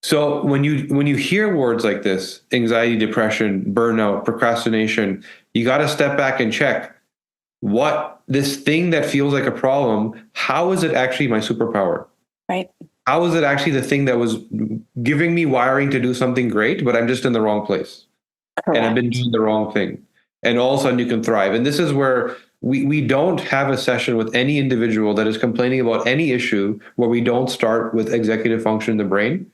So when you hear words like this, anxiety, depression, burnout, procrastination, you got to step back and check what this thing that feels like a problem, how is it actually my superpower? Right. How is it actually the thing that was giving me wiring to do something great, but I'm just in the wrong place and I've been Correct. doing the wrong thing. And all of a sudden you can thrive. And this is where we don't have a session with any individual that is complaining about any issue where we don't start with executive function in the brain.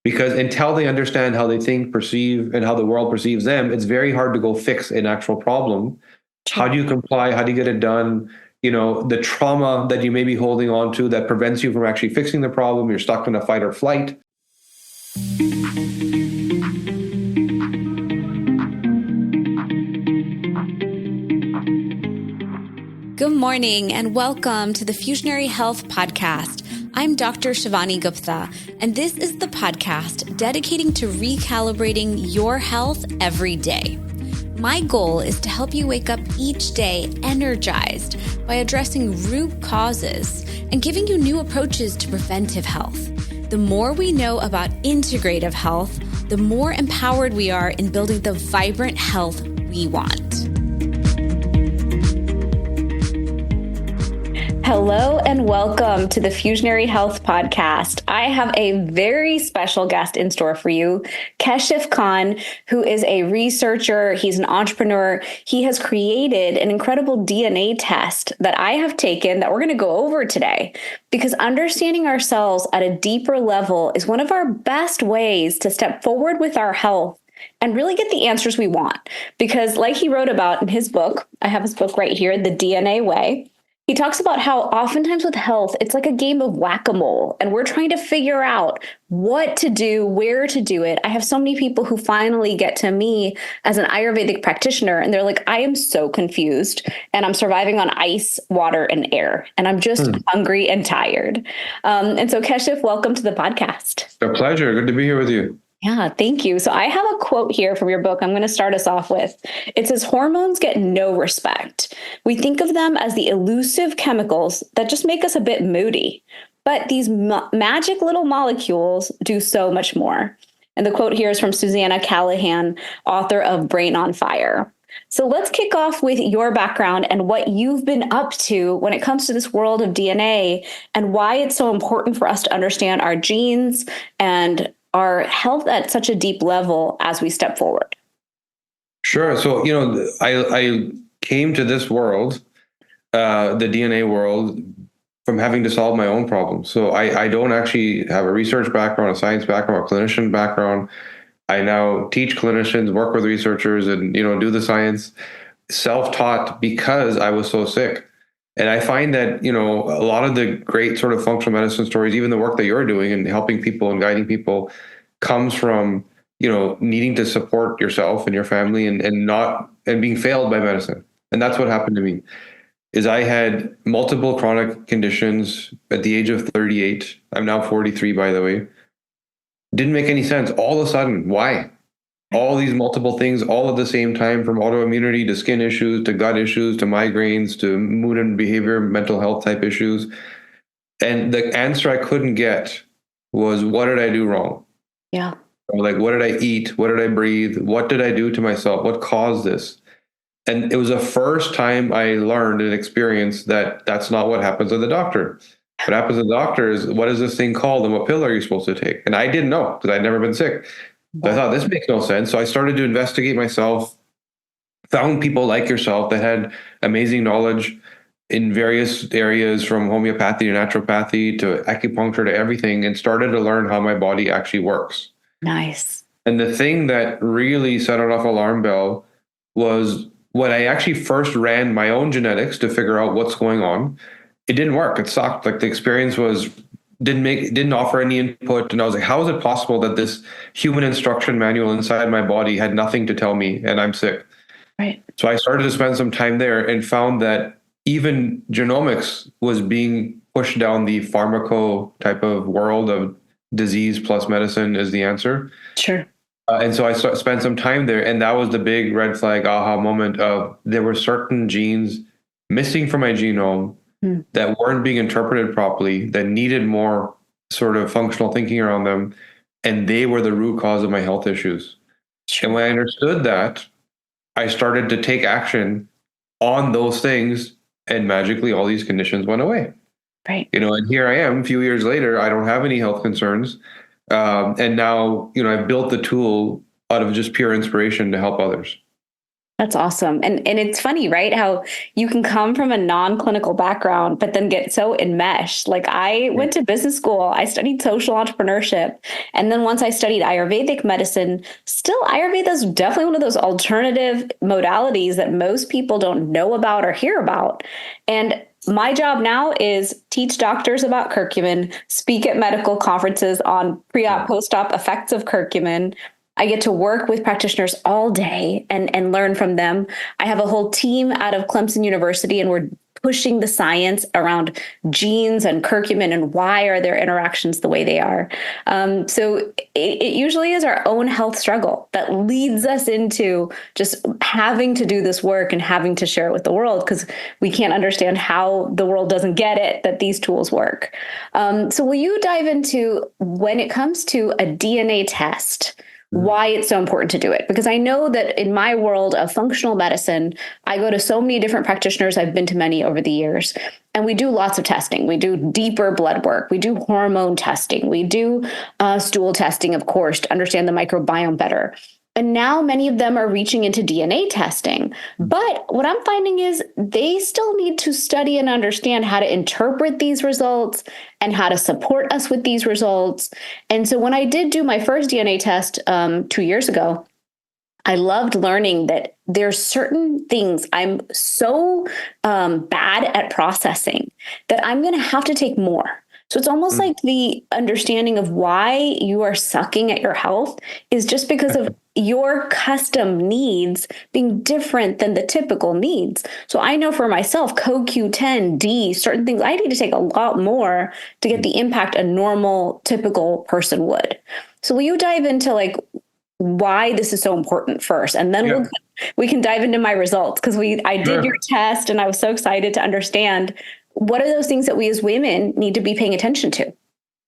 Because until they understand how they think, perceive, and how the world perceives them, it's very hard to go fix an actual problem. How True. do you comply? How do you get it done? The trauma that you may be holding on to that prevents you from actually fixing the problem. You're stuck in a fight or flight. Good morning and welcome to the Fusionary Health Podcast. I'm Dr. Shivani Gupta, and this is the podcast dedicating to recalibrating your health every day. My goal is to help you wake up each day energized by addressing root causes and giving you new approaches to preventive health. The more we know about integrative health, the more empowered we are in building the vibrant health we want. Hello and welcome to the Fusionary Health Podcast. I have a very special guest in store for you, Kashif Khan, who is a researcher. He's an entrepreneur. He has created an incredible DNA test that I have taken that we're going to go over today, because understanding ourselves at a deeper level is one of our best ways to step forward with our health and really get the answers we want. Because like he wrote about in his book, I have his book right here, The DNA Way. He talks about how oftentimes with health, it's like a game of whack-a-mole, and we're trying to figure out what to do, where to do it. I have so many people who finally get to me as an Ayurvedic practitioner, and they're like, I am so confused, and I'm surviving on ice, water, and air, and I'm just hungry and tired. And so, Kashif, welcome to the podcast. A pleasure. Good to be here with you. Yeah, thank you. So I have a quote here from your book I'm going to start us off with. It says, hormones get no respect. We think of them as the elusive chemicals that just make us a bit moody. But these magic little molecules do so much more. And the quote here is from Susanna Callahan, author of Brain on Fire. So let's kick off with your background and what you've been up to when it comes to this world of DNA and why it's so important for us to understand our genes and our health at such a deep level as we step forward. Sure. So, I came to this world, the DNA world, from having to solve my own problems. So I don't actually have a research background, a science background, a clinician background. I now teach clinicians, work with researchers, and, do the science, self-taught because I was so sick. And I find that, a lot of the great sort of functional medicine stories, even the work that you're doing and helping people and guiding people, comes from, needing to support yourself and your family and being failed by medicine. And that's what happened to me, is I had multiple chronic conditions at the age of 38. I'm now 43, by the way. Didn't make any sense. All of a sudden, why? All these multiple things all at the same time, from autoimmunity to skin issues, to gut issues, to migraines, to mood and behavior, mental health type issues. And the answer I couldn't get was, what did I do wrong? Yeah. Like, what did I eat? What did I breathe? What did I do to myself? What caused this? And it was the first time I learned and experienced that that's not what happens at the doctor. What happens at the doctor is, what is this thing called and what pill are you supposed to take? And I didn't know because I'd never been sick. So I thought, this makes no sense. So I started to investigate myself, found people like yourself that had amazing knowledge in various areas, from homeopathy to naturopathy to acupuncture to everything, and started to learn how my body actually works. Nice. And the thing that really set it off alarm bell was when I actually first ran my own genetics to figure out what's going on. It didn't work. It sucked. Like, the experience didn't offer any input. And I was like, how is it possible that this human instruction manual inside my body had nothing to tell me and I'm sick? Right. So I started to spend some time there and found that even genomics was being pushed down the pharmaco type of world of disease plus medicine is the answer. Sure. And so I spent some time there, and that was the big red flag aha moment of, there were certain genes missing from my genome that weren't being interpreted properly, that needed more sort of functional thinking around them. and they were the root cause of my health issues. And when I understood that, I started to take action on those things, and magically all these conditions went away. Right. And here I am a few years later, I don't have any health concerns. And now, I've built the tool out of just pure inspiration to help others. That's awesome. And it's funny, right? How you can come from a non-clinical background, but then get so enmeshed. Like I went to business school, I studied social entrepreneurship. And then once I studied Ayurvedic medicine, still Ayurveda is definitely one of those alternative modalities that most people don't know about or hear about. And my job now is teach doctors about curcumin, speak at medical conferences on pre-op, post-op effects of curcumin. I get to work with practitioners all day and learn from them. I have a whole team out of Clemson University, and we're pushing the science around genes and curcumin and why are their interactions the way they are. So it usually is our own health struggle that leads us into just having to do this work and having to share it with the world because we can't understand how the world doesn't get it, that these tools work. So will you dive into when it comes to a DNA test, why it's so important to do it? Because I know that in my world of functional medicine, I go to so many different practitioners. I've been to many over the years, and we do lots of testing. We do deeper blood work. We do hormone testing. We do stool testing, of course, to understand the microbiome better. And now many of them are reaching into DNA testing. But what I'm finding is they still need to study and understand how to interpret these results and how to support us with these results. And so when I did do my first DNA test 2 years ago, I loved learning that there's certain things I'm so bad at processing that I'm going to have to take more. So it's almost like the understanding of why you are sucking at your health is just because of your custom needs being different than the typical needs. So I know for myself, CoQ10, D, certain things, I need to take a lot more to get the impact a normal, typical person would. So will you dive into like why this is so important first? And then we can dive into my results because I did your test and I was so excited to understand what are those things that we as women need to be paying attention to?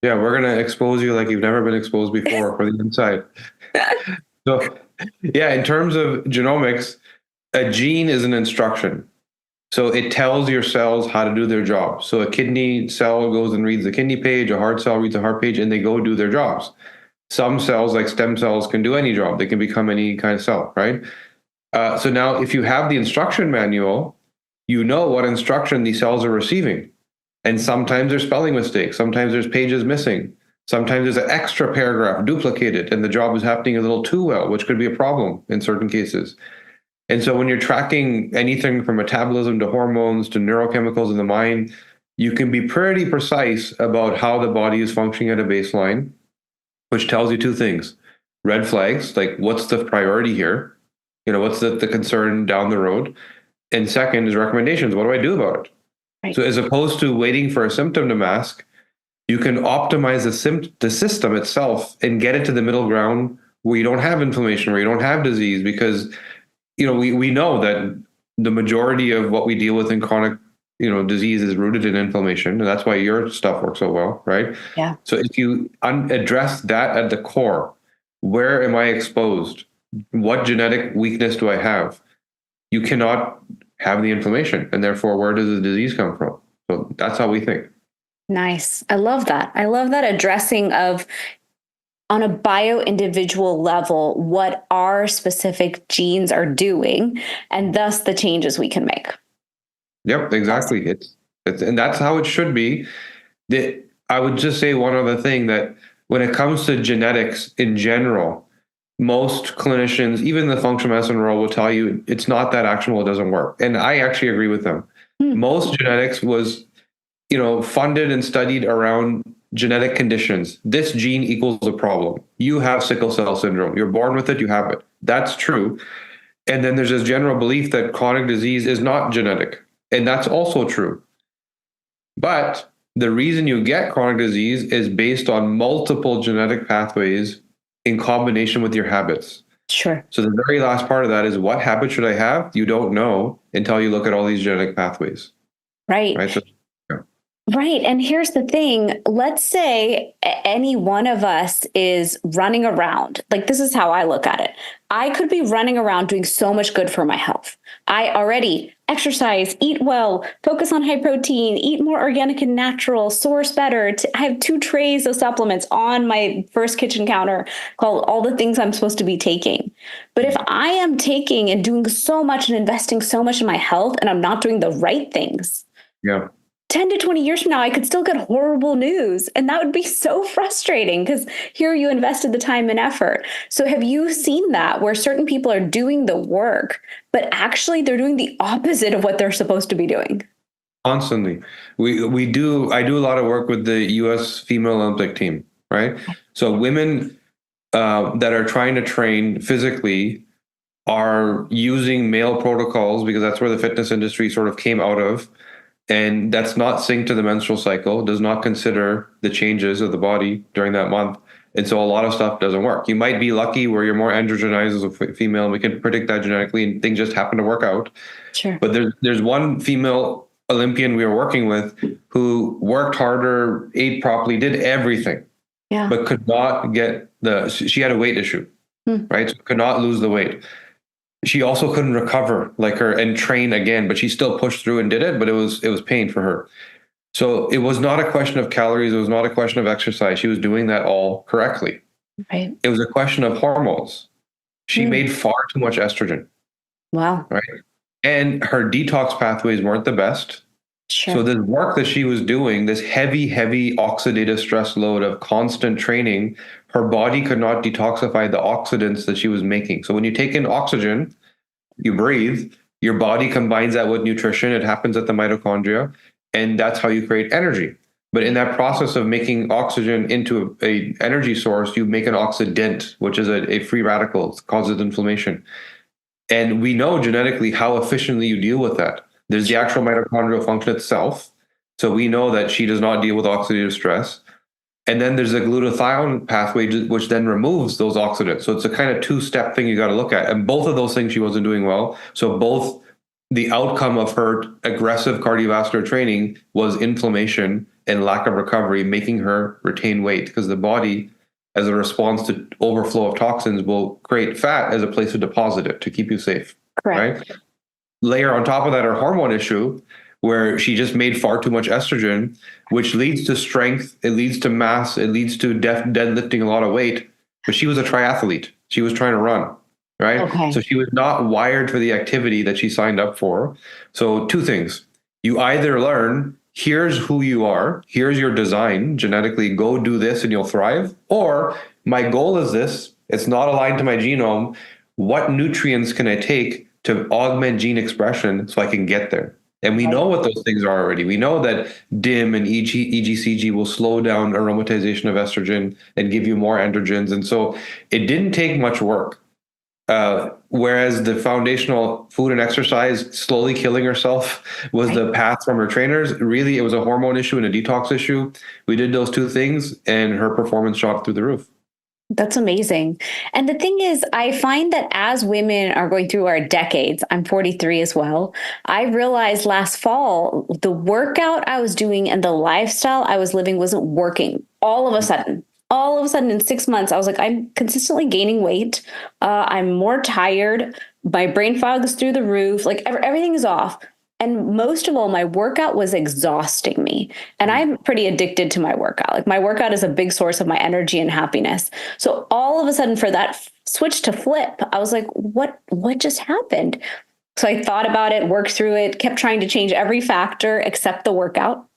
Yeah, we're going to expose you like you've never been exposed before for the inside. So, in terms of genomics, a gene is an instruction. So it tells your cells how to do their job. So a kidney cell goes and reads the kidney page, a heart cell reads the heart page, and they go do their jobs. Some cells, like stem cells, can do any job. They can become any kind of cell, right? So now if you have the instruction manual, you know what instruction these cells are receiving. And sometimes there's spelling mistakes. Sometimes there's pages missing. Sometimes there's an extra paragraph duplicated and the job is happening a little too well, which could be a problem in certain cases. And so when you're tracking anything from metabolism to hormones to neurochemicals in the mind, you can be pretty precise about how the body is functioning at a baseline, which tells you two things. Red flags, like what's the priority here? What's the concern down the road? And second is recommendations. What do I do about it? Right. So as opposed to waiting for a symptom to mask, you can optimize the system itself and get it to the middle ground where you don't have inflammation, where you don't have disease, because we know that the majority of what we deal with in chronic disease is rooted in inflammation, and that's why your stuff works so well, right? Yeah. So if you address that at the core, where am I exposed? What genetic weakness do I have? You cannot have the inflammation, and therefore, where does the disease come from? So that's how we think. Nice. I love that. I love that addressing of on a bio-individual level, what our specific genes are doing, and thus the changes we can make. Yep, exactly. It's and that's how it should be. I would just say one other thing, that when it comes to genetics in general, most clinicians, even the functional medicine world, will tell you it's not that actionable, it doesn't work. And I actually agree with them. Most genetics was, funded and studied around genetic conditions. This gene equals a problem. You have sickle cell syndrome. You're born with it, you have it. That's true. And then there's this general belief that chronic disease is not genetic. And that's also true. But the reason you get chronic disease is based on multiple genetic pathways in combination with your habits. Sure. So the very last part of that is, what habit should I have? You don't know until you look at all these genetic pathways. Right. So, yeah. Right. And here's the thing. Let's say any one of us is running around. Like, this is how I look at it. I could be running around doing so much good for my health. I already exercise, eat well, focus on high protein, eat more organic and natural, source better. I have 2 trays of supplements on my first kitchen counter called all the things I'm supposed to be taking. But if I am taking and doing so much and investing so much in my health and I'm not doing the right things, Yeah. 10 to 20 years from now, I could still get horrible news. And that would be so frustrating because here you invested the time and effort. So, have you seen that where certain people are doing the work, but actually they're doing the opposite of what they're supposed to be doing? Constantly. I do a lot of work with the US female Olympic team, right? So women that are trying to train physically are using male protocols because that's where the fitness industry sort of came out of. And that's not synced to the menstrual cycle, does not consider the changes of the body during that month. And so a lot of stuff doesn't work. You might be lucky where you're more androgenized as a female, and we can predict that genetically, and things just happen to work out. Sure. But there's one female Olympian we were working with who worked harder, ate properly, did everything, Yeah. but could not get she had a weight issue, right? So could not lose the weight. She also couldn't recover like her and train again, but she still pushed through and did it, but it was pain for her. So it was not a question of calories, it was not a question of exercise. She was doing that all correctly. Right. It was a question of hormones. She made far too much estrogen. Wow. Right. And her detox pathways weren't the best. Sure. So this work that she was doing, this heavy, heavy oxidative stress load of constant training, her body could not detoxify the oxidants that she was making. So when you take in oxygen, you breathe, your body combines that with nutrition. It happens at the mitochondria, and that's how you create energy. But in that process of making oxygen into a energy source, you make an oxidant, which is a free radical. It causes inflammation. And we know genetically how efficiently you deal with that. There's the actual mitochondrial function itself. So we know that she does not deal with oxidative stress. And then there's a glutathione pathway, which then removes those oxidants. So it's a kind of 2-step thing you got to look at. And both of those things she wasn't doing well. So both the outcome of her aggressive cardiovascular training was inflammation and lack of recovery, making her retain weight because the body, as a response to overflow of toxins, will create fat as a place to deposit it to keep you safe. Correct. Right? Layer on top of that her hormone issue, where she just made far too much estrogen, which leads to strength, it leads to mass, it leads to deadlifting a lot of weight. But she was a triathlete. She was trying to run, right? Okay. So she was not wired for the activity that she signed up for. So 2 things. You either learn, here's who you are, here's your design, genetically, go do this and you'll thrive. Or my goal is this, it's not aligned to my genome. What nutrients can I take to augment gene expression so I can get there? And we know what those things are already. We know that DIM and EGCG will slow down aromatization of estrogen and give you more androgens. And so it didn't take much work. Whereas the foundational food and exercise, slowly killing herself, was the path from her trainers. Really, it was a hormone issue and a detox issue. We did those 2 things and her performance shot through the roof. That's amazing. And the thing is, I find that as women are going through our decades, I'm 43 as well. I realized last fall, the workout I was doing and the lifestyle I was living wasn't working all of a sudden. All of a sudden in 6 months, I was like, I'm consistently gaining weight. I'm more tired. My brain fog is through the roof. Like everything is off. And most of all, my workout was exhausting me. And I'm pretty addicted to my workout. Like my workout is a big source of my energy and happiness. So all of a sudden for that switch to flip, I was like, what just happened? So I thought about it, worked through it, kept trying to change every factor except the workout.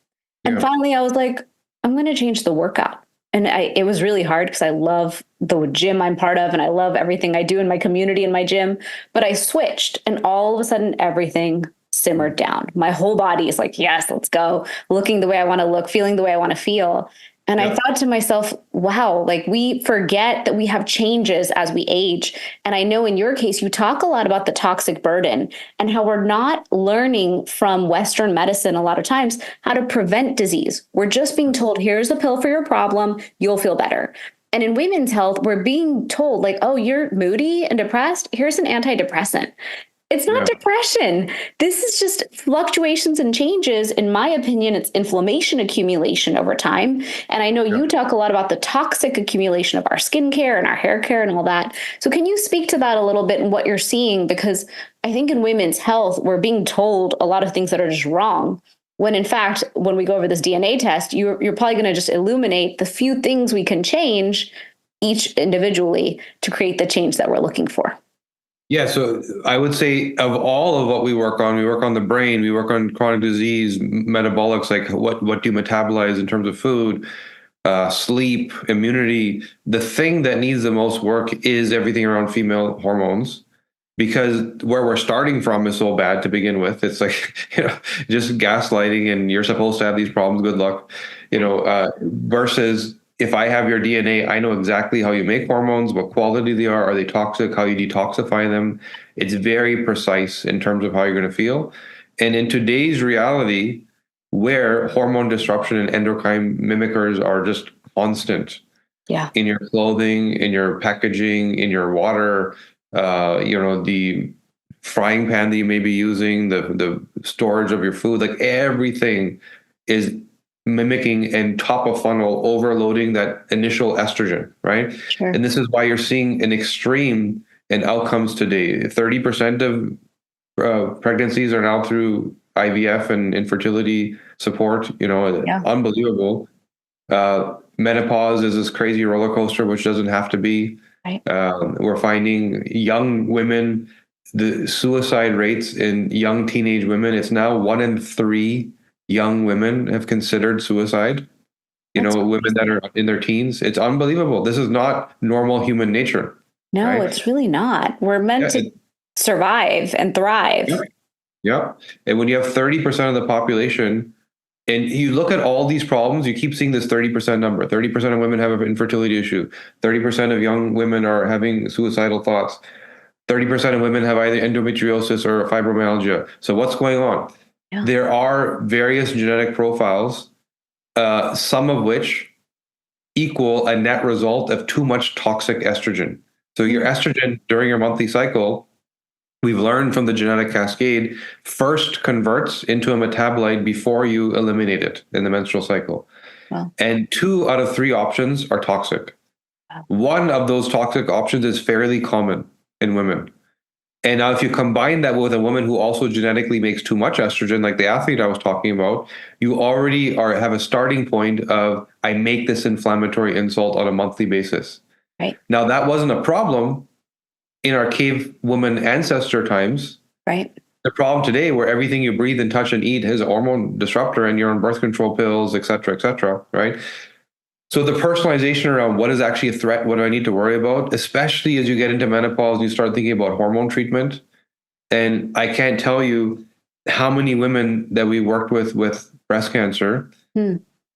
And finally I was like, I'm going to change the workout. And it was really hard because I love the gym I'm part of and I love everything I do in my community in my gym. But I switched and all of a sudden everything simmered down. My whole body is like, yes, let's go. Looking the way I want to look, feeling the way I want to feel. And I thought to myself, wow, like we forget that we have changes as we age. And I know in your case, you talk a lot about the toxic burden and how we're not learning from Western medicine a lot of times how to prevent disease. We're just being told, here's a pill for your problem, you'll feel better. And in women's health, we're being told like, oh, you're moody and depressed. Here's an antidepressant. It's not depression. This is just fluctuations and changes. In my opinion, it's inflammation accumulation over time. And I know you talk a lot about the toxic accumulation of our skincare and our hair care and all that. So can you speak to that a little bit and what you're seeing? Because I think in women's health, we're being told a lot of things that are just wrong. When in fact, when we go over this DNA test, you're probably going to just illuminate the few things we can change each individually to create the change that we're looking for. Yeah, so I would say of all of what we work on the brain, we work on chronic disease, metabolics, like what do you metabolize in terms of food, sleep, immunity. The thing that needs the most work is everything around female hormones, because where we're starting from is so bad to begin with. It's like, just gaslighting and you're supposed to have these problems, good luck, versus if I have your DNA, I know exactly how you make hormones, what quality they are they toxic, how you detoxify them. It's very precise in terms of how you're going to feel. And in today's reality, where hormone disruption and endocrine mimickers are just constant, in your clothing, in your packaging, in your water, the frying pan that you may be using, the storage of your food, like everything is mimicking and top of funnel overloading that initial estrogen, right? Sure. And this is why you're seeing an extreme in outcomes today. 30% of pregnancies are now through IVF and infertility support, unbelievable. Menopause is this crazy roller coaster, which doesn't have to be. Right. We're finding young women, the suicide rates in young teenage women, it's now 1 in 3 young women have considered suicide. Women that are in their teens. It's unbelievable. This is not normal human nature. No, right? It's really not. We're meant to survive and thrive. Yeah. And when you have 30% of the population, and you look at all these problems, you keep seeing this 30% number. 30% of women have an infertility issue. 30% of young women are having suicidal thoughts. 30% of women have either endometriosis or fibromyalgia. So what's going on? Yeah. There are various genetic profiles, some of which equal a net result of too much toxic estrogen. So your estrogen during your monthly cycle, we've learned from the genetic cascade, first converts into a metabolite before you eliminate it in the menstrual cycle. Wow. And 2 out of 3 options are toxic. Wow. One of those toxic options is fairly common in women. And now if you combine that with a woman who also genetically makes too much estrogen, like the athlete I was talking about, you already have a starting point of, I make this inflammatory insult on a monthly basis. Right. Now, that wasn't a problem in our cave woman ancestor times. Right. The problem today, where everything you breathe and touch and eat is a hormone disruptor and you're on birth control pills, et cetera, right? So the personalization around what is actually a threat, what do I need to worry about, especially as you get into menopause and you start thinking about hormone treatment. And I can't tell you how many women that we worked with breast cancer,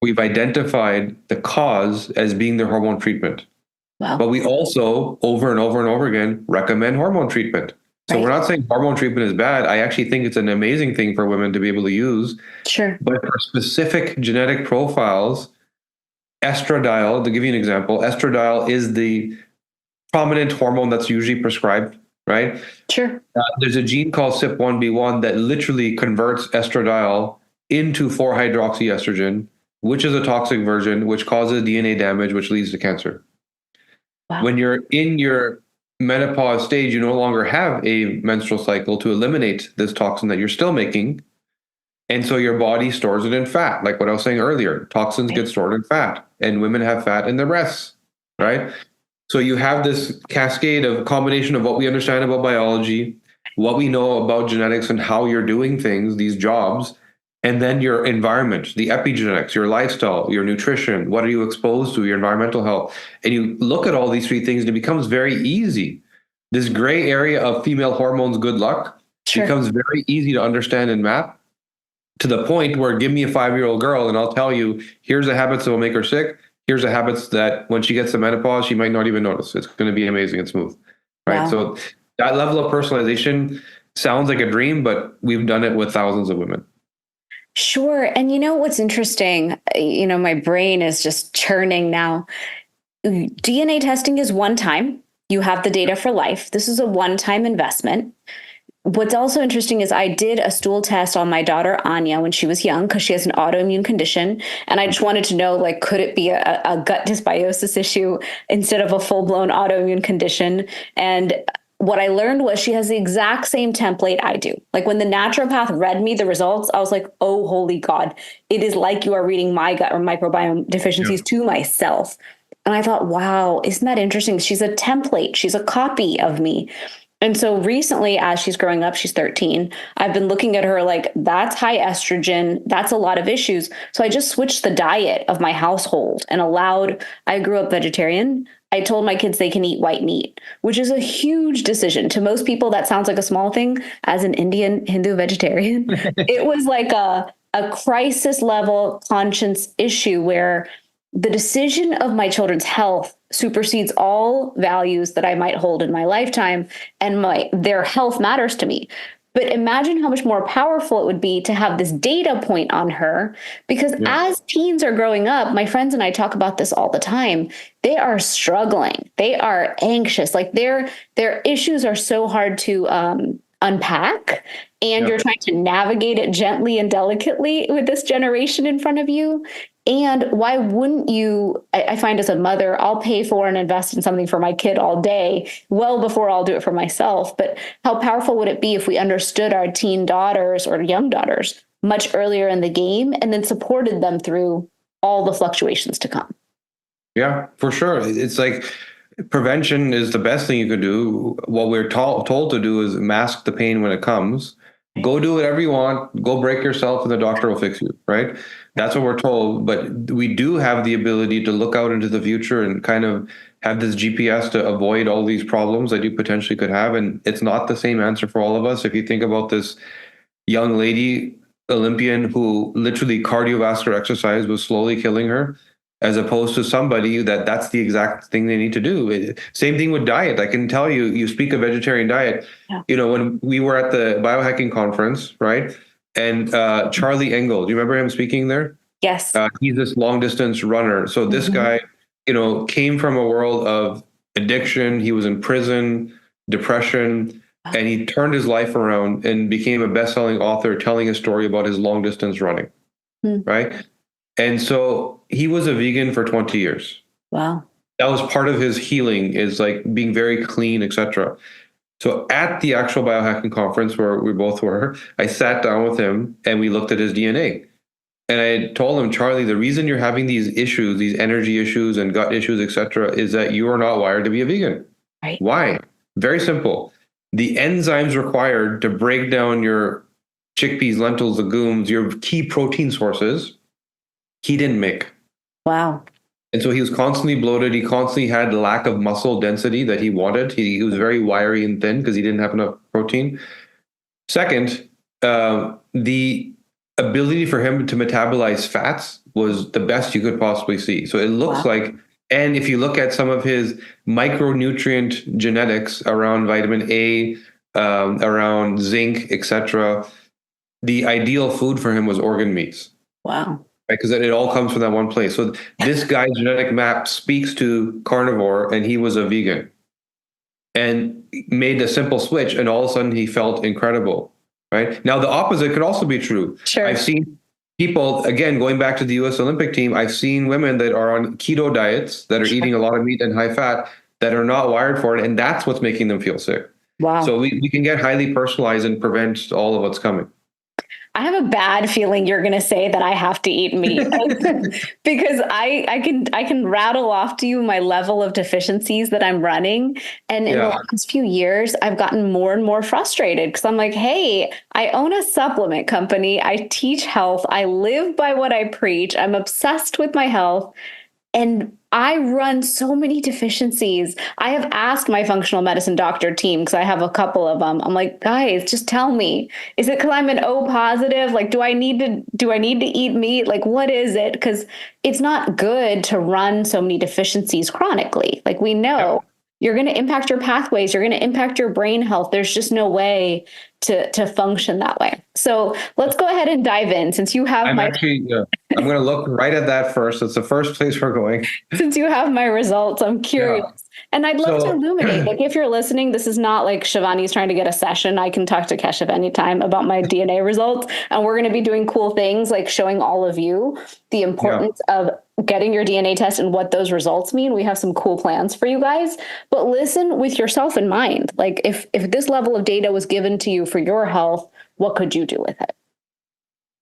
we've identified the cause as being their hormone treatment. Wow. But we also, over and over and over again, recommend hormone treatment. So we're not saying hormone treatment is bad. I actually think it's an amazing thing for women to be able to use. Sure. But for specific genetic profiles, estradiol, to give you an example, estradiol is the prominent hormone that's usually prescribed, right? Sure. There's a gene called CYP1B1 that literally converts estradiol into 4-hydroxyestrogen, which is a toxic version, which causes DNA damage, which leads to cancer. Wow. When you're in your menopause stage, you no longer have a menstrual cycle to eliminate this toxin that you're still making. And so your body stores it in fat. Like what I was saying earlier, toxins get stored in fat, and women have fat in their breasts, right? So you have this cascade of combination of what we understand about biology, what we know about genetics and how you're doing things, these jobs, and then your environment, the epigenetics, your lifestyle, your nutrition, what are you exposed to, your environmental health. And you look at all these 3 things and it becomes very easy. This gray area of female hormones, good luck, becomes very easy to understand and map, to the point where give me a 5-year-old girl and I'll tell you, here's the habits that will make her sick. Here's the habits that when she gets to menopause, she might not even notice. It's going to be amazing and smooth. Right. Wow. So that level of personalization sounds like a dream, but we've done it with thousands of women. Sure. And you know, what's interesting, my brain is just churning now. DNA testing is one time. You have the data for life. This is a one-time investment. What's also interesting is I did a stool test on my daughter Anya when she was young because she has an autoimmune condition, and I just wanted to know, like, could it be a gut dysbiosis issue instead of a full-blown autoimmune condition? And what I learned was she has the exact same template I do. Like, when the naturopath read me the results, I was like, oh, holy God, it is like you are reading my gut or microbiome deficiencies to myself. And I thought, wow, isn't that interesting? She's a template. She's a copy of me. And so recently, as she's growing up, she's 13, I've been looking at her like, that's high estrogen. That's a lot of issues. So I just switched the diet of my household and I grew up vegetarian. I told my kids they can eat white meat, which is a huge decision. To most people, that sounds like a small thing. As an Indian Hindu vegetarian, it was like a crisis level conscience issue where the decision of my children's health supersedes all values that I might hold in my lifetime, and their health matters to me. But imagine how much more powerful it would be to have this data point on her, because as teens are growing up, my friends and I talk about this all the time. They are struggling. They are anxious. Like, their issues are so hard to unpack, and you're trying to navigate it gently and delicately with this generation in front of you. And why wouldn't you? I find, as a mother, I'll pay for and invest in something for my kid all day, well before I'll do it for myself. But how powerful would it be if we understood our teen daughters or young daughters much earlier in the game and then supported them through all the fluctuations to come? Yeah, for sure. It's like prevention is the best thing you could do. What we're told to do is mask the pain when it comes. Go do whatever you want. Go break yourself and the doctor will fix you, right? That's what we're told. But we do have the ability to look out into the future and kind of have this GPS to avoid all these problems that you potentially could have. And it's not the same answer for all of us. If you think about this young lady, Olympian, who literally cardiovascular exercise was slowly killing her, as opposed to somebody that's the exact thing they need to do. Same thing with diet. I can tell you, you speak of vegetarian diet. When we were at the biohacking conference, right? And Charlie Engel, do you remember him speaking there? Yes. He's this long distance runner. So this guy, came from a world of addiction. He was in prison, depression, and he turned his life around and became a best-selling author telling a story about his long distance running, right? And so he was a vegan for 20 years. Wow. That was part of his healing, is like being very clean, etc. So at the actual biohacking conference where we both were, I sat down with him and we looked at his DNA. And I told him, Charlie, the reason you're having these issues, these energy issues and gut issues, etc., is that you are not wired to be a vegan. Right. Why? Very simple. The enzymes required to break down your chickpeas, lentils, legumes, your key protein sources, he didn't make. Wow. And so he was constantly bloated. He constantly had lack of muscle density that he wanted. He was very wiry and thin because he didn't have enough protein. Second, the ability for him to metabolize fats was the best you could possibly see. So it looks like, and if you look at some of his micronutrient genetics around vitamin A, around zinc, etc., the ideal food for him was organ meats. Wow. Right, because it all comes from that one place. So this guy's genetic map speaks to carnivore, and he was a vegan and made a simple switch, and all of a sudden he felt incredible. Right? Now, the opposite could also be true. Sure. I've seen people, again, going back to the U.S. Olympic team, I've seen women that are on keto diets that are eating a lot of meat and high fat that are not wired for it, and that's what's making them feel sick. Wow. So we can get highly personalized and prevent all of what's coming. I have a bad feeling you're going to say that I have to eat meat because I can rattle off to you my level of deficiencies that I'm running. And in the last few years, I've gotten more and more frustrated because I'm like, hey, I own a supplement company. I teach health. I live by what I preach. I'm obsessed with my health. And I run so many deficiencies. I have asked my functional medicine doctor team, because I have a couple of them. I'm like, guys, just tell me, is it because I'm an O positive? Like, do I need to eat meat? Like, what is it? Because it's not good to run so many deficiencies chronically. Like, we know you're going to impact your pathways. You're going to impact your brain health. There's just no way to function that way. So let's go ahead and dive in, since you have I'm going to look right at that first. It's the first place we're going. Since you have my results, I'm curious. Yeah. And I'd love to illuminate, like, if you're listening, this is not like Shivani's trying to get a session. I can talk to Kashif anytime about my DNA results. And we're going to be doing cool things like showing all of you the importance of getting your DNA test and what those results mean. We have some cool plans for you guys, but listen with yourself in mind. Like, if this level of data was given to you for your health, what could you do with it?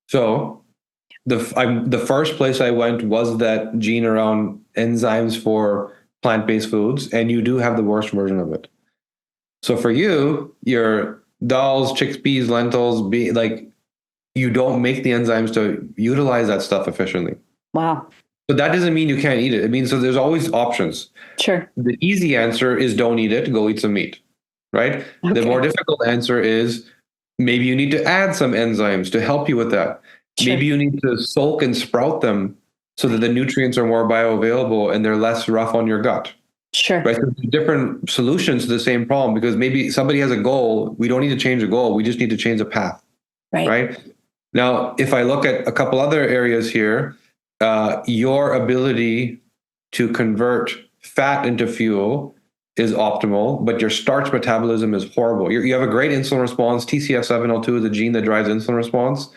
So the first place I went was that gene around enzymes for plant-based foods, and you do have the worst version of it. So for you, your dals, chickpeas, lentils, you don't make the enzymes to utilize that stuff efficiently. Wow. But that doesn't mean you can't eat it. It means so there's always options. Sure. The easy answer is don't eat it, go eat some meat, right? Okay. The more difficult answer is maybe you need to add some enzymes to help you with that. Sure. Maybe you need to soak and sprout them so that the nutrients are more bioavailable and they're less rough on your gut. Sure. Right. So there's different solutions to the same problem, because maybe somebody has a goal. We don't need to change the goal. We just need to change the path. Right. Now, if I look at a couple other areas here, your ability to convert fat into fuel is optimal, but your starch metabolism is horrible. You have a great insulin response. TCF7L2 is a gene that drives insulin response.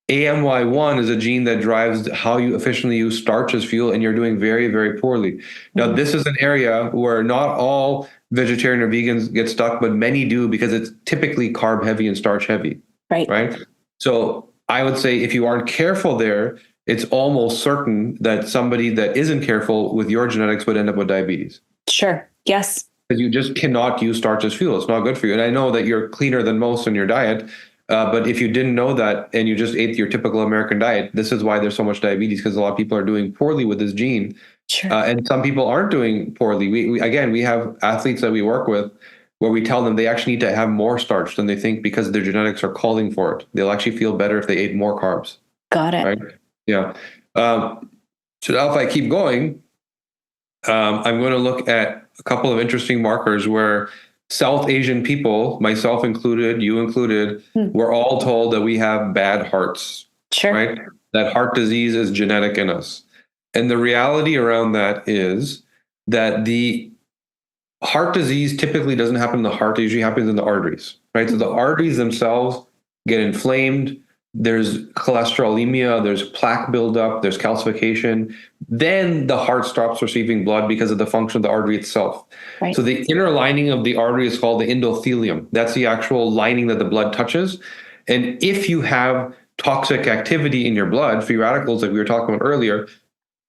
AMY1 is a gene that drives how you efficiently use starch as fuel, and you're doing very, very poorly. Now, this is an area where not all vegetarian or vegans get stuck, but many do, because it's typically carb heavy and starch heavy. Right. So I would say if you aren't careful there, it's almost certain that somebody that isn't careful with your genetics would end up with diabetes. Sure. Yes. Because you just cannot use starch as fuel. It's not good for you. And I know that you're cleaner than most in your diet. But if you didn't know that and you just ate your typical American diet, this is why there's so much diabetes, because a lot of people are doing poorly with this gene. Sure. And some people aren't doing poorly. We have athletes that we work with where we tell them they actually need to have more starch than they think, because their genetics are calling for it. They'll actually feel better if they ate more carbs. Got it. Right? Yeah. So now if I keep going, I'm going to look at a couple of interesting markers where South Asian people, myself included, you included, we're all told that we have bad hearts. Sure. Right? That heart disease is genetic in us. And the reality around that is that the heart disease typically doesn't happen in the heart. It usually happens in the arteries, right? So the arteries themselves get inflamed. There's cholesterolemia, there's plaque buildup, there's calcification. Then the heart stops receiving blood because of the function of the artery itself. Right. So the inner lining of the artery is called the endothelium. That's the actual lining that the blood touches. And if you have toxic activity in your blood, free radicals that we were talking about earlier,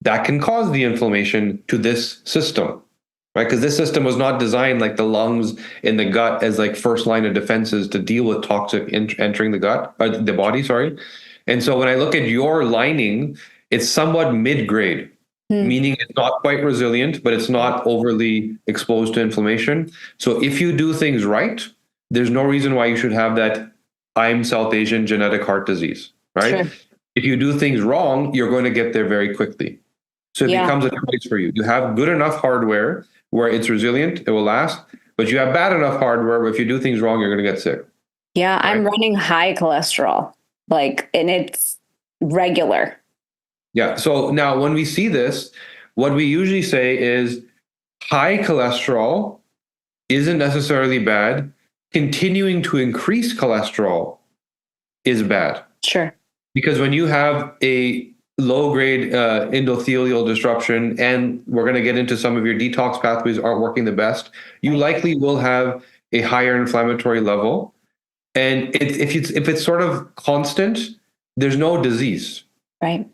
that can cause the inflammation to this system. Right? Because this system was not designed like the lungs in the gut as like first line of defenses to deal with toxic entering the gut, or the body, sorry. And so when I look at your lining, it's somewhat mid-grade, meaning it's not quite resilient, but it's not overly exposed to inflammation. So if you do things right, there's no reason why you should have that I'm South Asian genetic heart disease, right? Sure. If you do things wrong, you're going to get there very quickly. So it becomes a choice for you. You have good enough hardware where it's resilient, it will last, but you have bad enough hardware where if you do things wrong, you're going to get sick. Yeah, right? I'm running high cholesterol, and it's regular. Yeah. So now when we see this, what we usually say is high cholesterol isn't necessarily bad. Continuing to increase cholesterol is bad. Sure. Because when you have a low-grade endothelial disruption, and we're going to get into some of your detox pathways aren't working the best, you likely will have a higher inflammatory level. And if it's sort of constant, there's no disease. Right.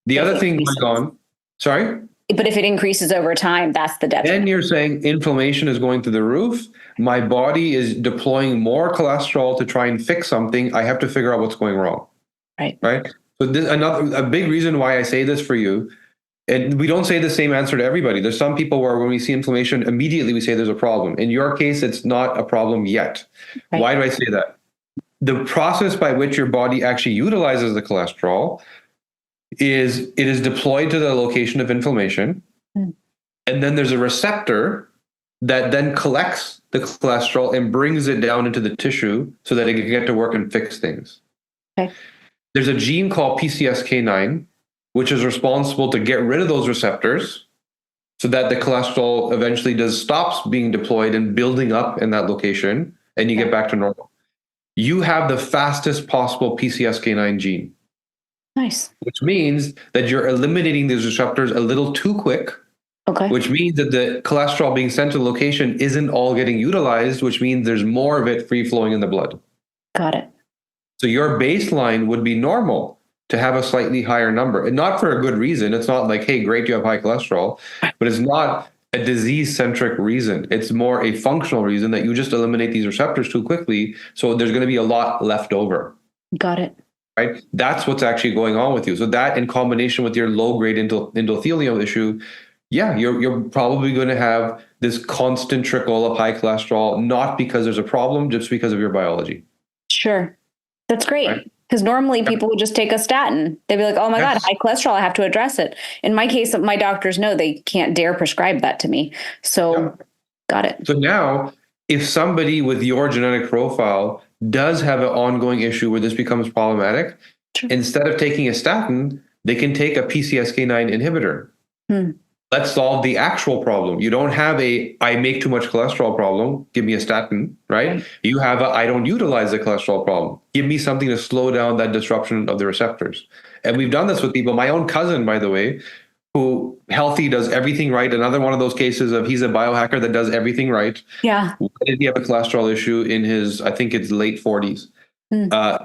The other thing going on, sorry? But if it increases over time, that's the detriment. Then you're saying inflammation is going through the roof. My body is deploying more cholesterol to try and fix something. I have to figure out what's going wrong. Right. So this a big reason why I say this for you, and we don't say the same answer to everybody. There's some people where when we see inflammation, immediately we say there's a problem. In your case, it's not a problem yet. Right. Why do I say that? The process by which your body actually utilizes the cholesterol is it is deployed to the location of inflammation. And then there's a receptor that then collects the cholesterol and brings it down into the tissue so that it can get to work and fix things. Okay. There's a gene called PCSK9, which is responsible to get rid of those receptors so that the cholesterol eventually stops being deployed and building up in that location, and you get back to normal. You have the fastest possible PCSK9 gene. Nice. Which means that you're eliminating these receptors a little too quick. Okay. Which means that the cholesterol being sent to the location isn't all getting utilized, which means there's more of it free flowing in the blood. Got it. So your baseline would be normal to have a slightly higher number, and not for a good reason. It's not like, hey, great, you have high cholesterol, but it's not a disease-centric reason. It's more a functional reason that you just eliminate these receptors too quickly. So there's going to be a lot left over. Got it. Right? That's what's actually going on with you. So that in combination with your low-grade endothelial issue, yeah, you're probably going to have this constant trickle of high cholesterol, not because there's a problem, just because of your biology. Sure. That's great. Because normally people would just take a statin. They'd be like, oh my God, high cholesterol, I have to address it. In my case, my doctors know they can't dare prescribe that to me. So got it. So now, if somebody with your genetic profile does have an ongoing issue where this becomes problematic, instead of taking a statin, they can take a PCSK9 inhibitor. Let's solve the actual problem. You don't have I make too much cholesterol problem, give me a statin, right? You have I don't utilize the cholesterol problem. Give me something to slow down that disruption of the receptors. And we've done this with people. My own cousin, by the way, who healthy, does everything right. Another one of those cases of he's a biohacker that does everything right. Yeah. Why did he have a cholesterol issue in his, I think it's late 40s?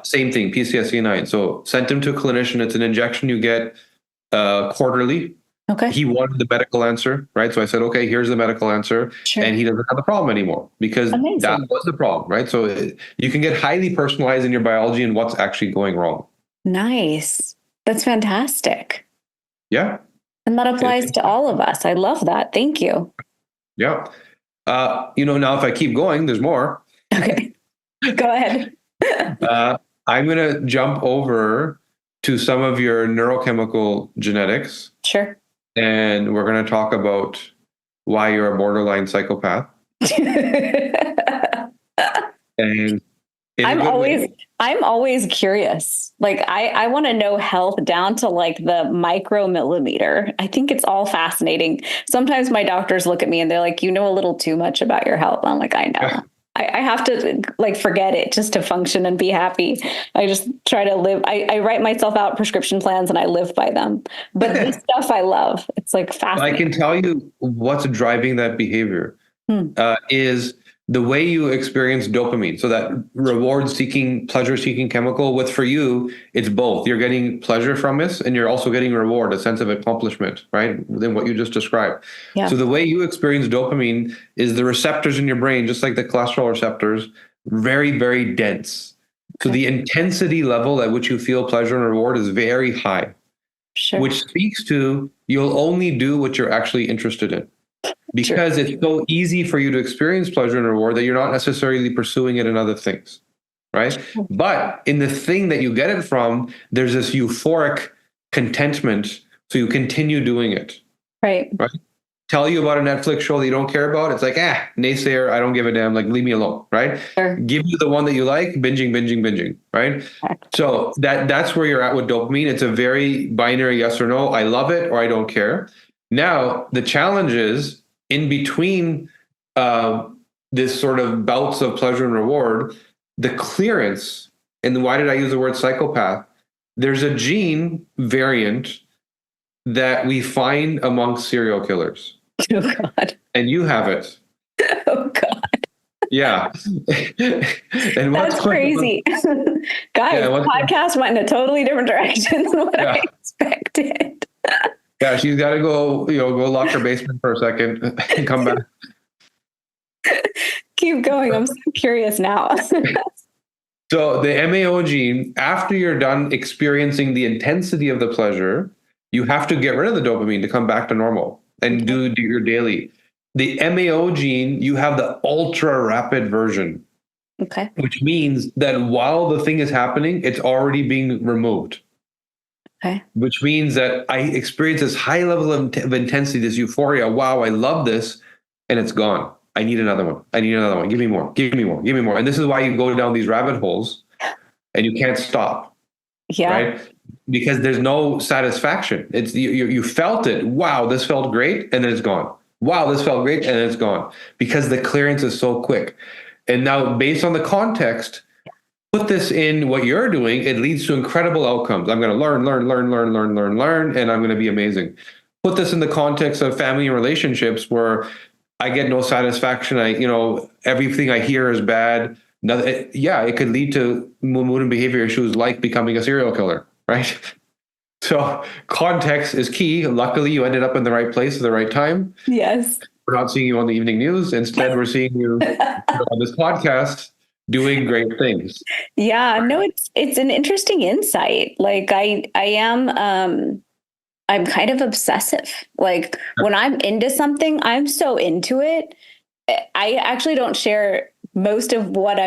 Same thing, PCSK9. So sent him to a clinician. It's an injection you get quarterly. Okay. He wanted the medical answer, right? So I said, okay, here's the medical answer. Sure. And he doesn't have the problem anymore because that was the problem, right? So you can get highly personalized in your biology and what's actually going wrong. Nice. That's fantastic. Yeah. And that applies to all of us. I love that. Thank you. Yeah. Now if I keep going, there's more. Okay. Go ahead. I'm going to jump over to some of your neurochemical genetics. Sure. And we're going to talk about why you're a borderline psychopath. And I'm always curious. Like I want to know health down to like the micromillimeter. I think it's all fascinating. Sometimes my doctors look at me and they're like, you know a little too much about your health. I'm like, I know. I have to like forget it just to function and be happy. I just try to live. I write myself out prescription plans and I live by them. But this stuff I love. It's like fascinating. I can tell you what's driving that behavior is the way you experience dopamine. So that reward-seeking, pleasure-seeking chemical, for you, it's both. You're getting pleasure from this and you're also getting reward, a sense of accomplishment, right? Within what you just described. Yeah. So the way you experience dopamine is the receptors in your brain, just like the cholesterol receptors, very, very dense. So the intensity level at which you feel pleasure and reward is very high, which speaks to you'll only do what you're actually interested in. Because it's so easy for you to experience pleasure and reward that you're not necessarily pursuing it in other things, right? But in the thing that you get it from, there's this euphoric contentment, so you continue doing it. Right? Tell you about a Netflix show that you don't care about, it's like, naysayer, I don't give a damn, like leave me alone, right? Sure. Give you the one that you like, binging, right? So that's where you're at with dopamine. It's a very binary yes or no. I love it or I don't care. Now, the challenge is in between this sort of bouts of pleasure and reward, the clearance, and why did I use the word psychopath? There's a gene variant that we find amongst serial killers. Oh, God. And you have it. Oh, God. Yeah. And that's crazy. Guys, the podcast went in a totally different direction than what I expected. Yeah, she's got to go lock her basement for a second and come back. Keep going. I'm so curious now. So the MAO gene, after you're done experiencing the intensity of the pleasure, you have to get rid of the dopamine to come back to normal and do your daily. The MAO gene, you have the ultra rapid version. Okay. Which means that while the thing is happening, it's already being removed. Okay. Which means that I experience this high level of intensity, this euphoria. Wow, I love this. And it's gone. I need another one. I need another one. Give me more. Give me more. Give me more. And this is why you go down these rabbit holes and you can't stop, Yeah. right? Because there's no satisfaction. It's you felt it. Wow, this felt great, and then it's gone. Wow, this felt great, and then it's gone. Because the clearance is so quick. And now, based on the context, put this in what you're doing, it leads to incredible outcomes. I'm going to learn, and I'm going to be amazing. Put this in the context of family and relationships where I get no satisfaction. Everything I hear is bad. It could lead to mood and behavior issues like becoming a serial killer, right? So context is key. Luckily, you ended up in the right place at the right time. Yes. We're not seeing you on the evening news. Instead, we're seeing you on this podcast doing great things. Yeah, no, it's an interesting insight. Like I'm kind of obsessive. Like when I'm into something, I'm so into it. I actually don't share most of what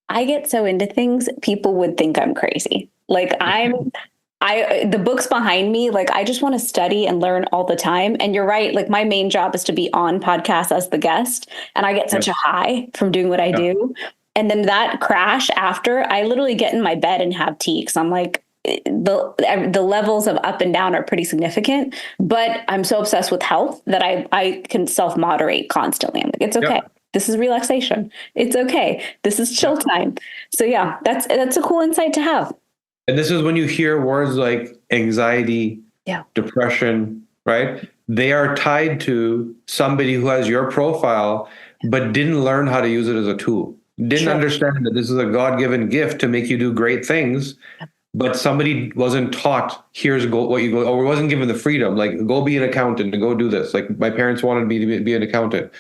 I get so into things, people would think I'm crazy. Like the books behind me, like I just want to study and learn all the time. And you're right. Like my main job is to be on podcasts as the guest. And I get such a high from doing what I do. And then that crash after, I literally get in my bed and have tea. Cause I'm like, the levels of up and down are pretty significant, but I'm so obsessed with health that I can self-moderate constantly. I'm like, it's okay. This is relaxation. It's okay. This is chill time. So yeah, that's a cool insight to have. And this is when you hear words like anxiety, depression, right? They are tied to somebody who has your profile, but didn't learn how to use it as a tool. Didn't understand that this is a God-given gift to make you do great things. But somebody wasn't taught, here's what you go, or wasn't given the freedom, like go be an accountant and go do this. Like my parents wanted me to be an accountant.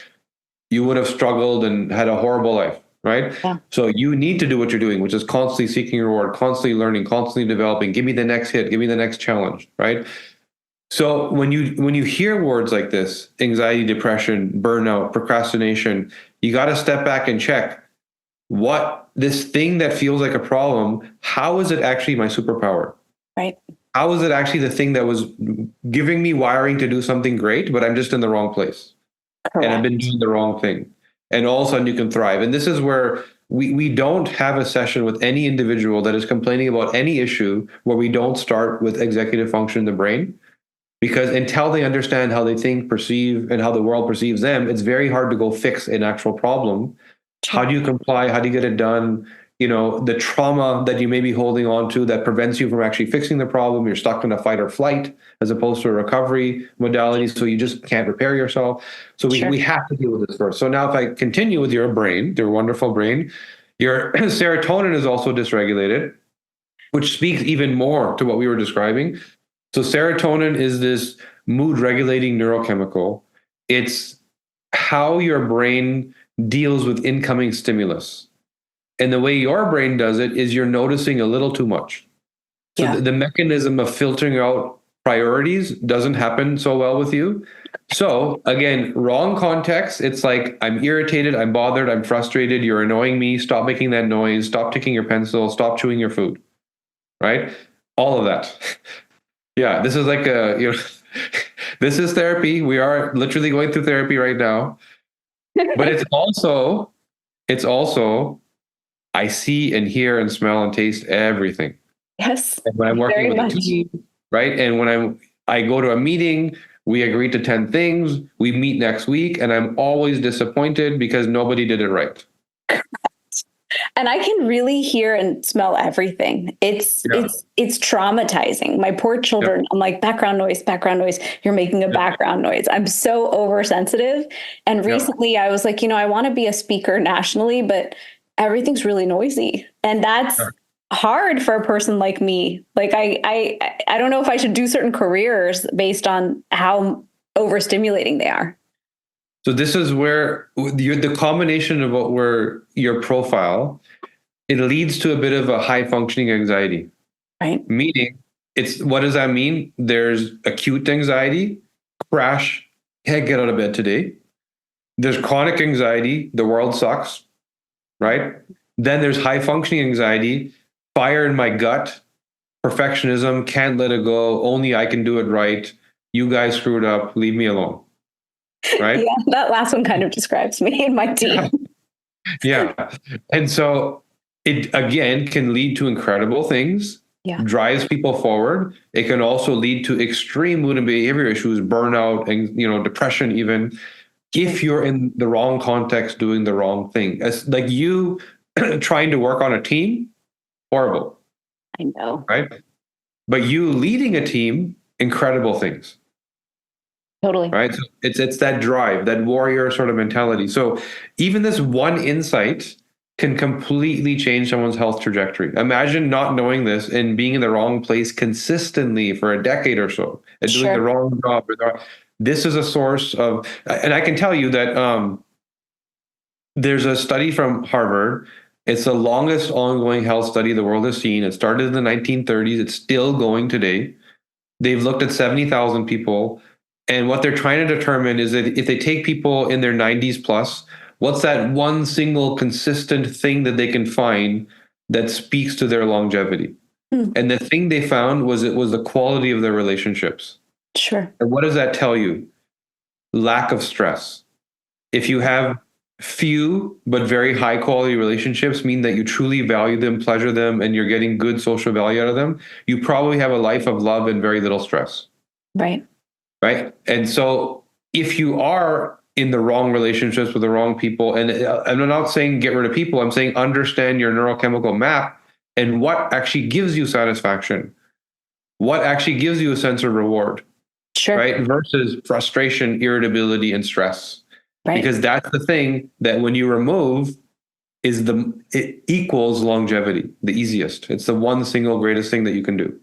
You would have struggled and had a horrible life, right? Yeah. So you need to do what you're doing, which is constantly seeking reward, constantly learning, constantly developing. Give me the next hit, give me the next challenge, right? So when you hear words like this, anxiety, depression, burnout, procrastination, you got to step back and check what this thing that feels like a problem, how is it actually my superpower? Right. How is it actually the thing that was giving me wiring to do something great, but I'm just in the wrong place? Correct. And I've been doing the wrong thing. And all of a sudden you can thrive. And this is where we don't have a session with any individual that is complaining about any issue where we don't start with executive function in the brain. Because until they understand how they think, perceive, and how the world perceives them, it's very hard to go fix an actual problem. How do you comply? How do you get it done? The trauma that you may be holding on to that prevents you from actually fixing the problem. You're stuck in a fight or flight as opposed to a recovery modality. So you just can't repair yourself. So we have to deal with this first. So now if I continue with your brain, your wonderful brain, your serotonin is also dysregulated, which speaks even more to what we were describing. So serotonin is this mood regulating neurochemical. It's how your brain deals with incoming stimulus. And the way your brain does it is you're noticing a little too much. So the mechanism of filtering out priorities doesn't happen so well with you. So again, wrong context. It's like, I'm irritated, I'm bothered, I'm frustrated, you're annoying me, stop making that noise, stop taking your pencil, stop chewing your food, right? All of that. Yeah, this is like this is therapy. We are literally going through therapy right now. But it's also, I see and hear and smell and taste everything. Yes. And when I'm working with a team, right? And when I go to a meeting, we agree to 10 things, we meet next week, and I'm always disappointed because nobody did it right. And I can really hear and smell everything. It's traumatizing. My poor children, I'm like, background noise. You're making a background noise. I'm so oversensitive. And recently I was like, I want to be a speaker nationally, but everything's really noisy. And that's hard for a person like me. Like I don't know if I should do certain careers based on how overstimulating they are. So this is where the combination of your profile, it leads to a bit of a high functioning anxiety. Right. Meaning, what does that mean? There's acute anxiety, crash, can't get out of bed today. There's chronic anxiety, the world sucks, right? Then there's high functioning anxiety, fire in my gut, perfectionism, can't let it go, only I can do it right. You guys screwed up, leave me alone. right? Yeah, that last one kind of describes me and my team. Yeah. And so it again can lead to incredible things, Yeah. drives people forward. It can also lead to extreme mood and behavior issues, burnout, and depression even, if you're in the wrong context doing the wrong thing. As like you trying to work on a team, horrible, I know. right? But you leading a team, incredible things. Totally. Right. So it's that drive, that warrior sort of mentality. So even this one insight can completely change someone's health trajectory. Imagine not knowing this and being in the wrong place consistently for a decade or so and doing the Sure. wrong job. This is a source of, and I can tell you that there's a study from Harvard. It's the longest ongoing health study the world has seen. It started in the 1930s. It's still going today. They've looked at 70,000 people. And what they're trying to determine is that if they take people in their 90s plus, what's that one single consistent thing that they can find that speaks to their longevity? And the thing they found was it was the quality of their relationships. Sure. And what does that tell you? Lack of stress. If you have few but very high quality relationships, mean that you truly value them, pleasure them, and you're getting good social value out of them, you probably have a life of love and very little stress. Right. Right. And so if you are in the wrong relationships with the wrong people, and I'm not saying get rid of people, I'm saying understand your neurochemical map and what actually gives you satisfaction, what actually gives you a sense of reward, Sure. right? Versus frustration, irritability, and stress. Right. Because that's the thing that when you remove it equals longevity, the easiest. It's the one single greatest thing that you can do.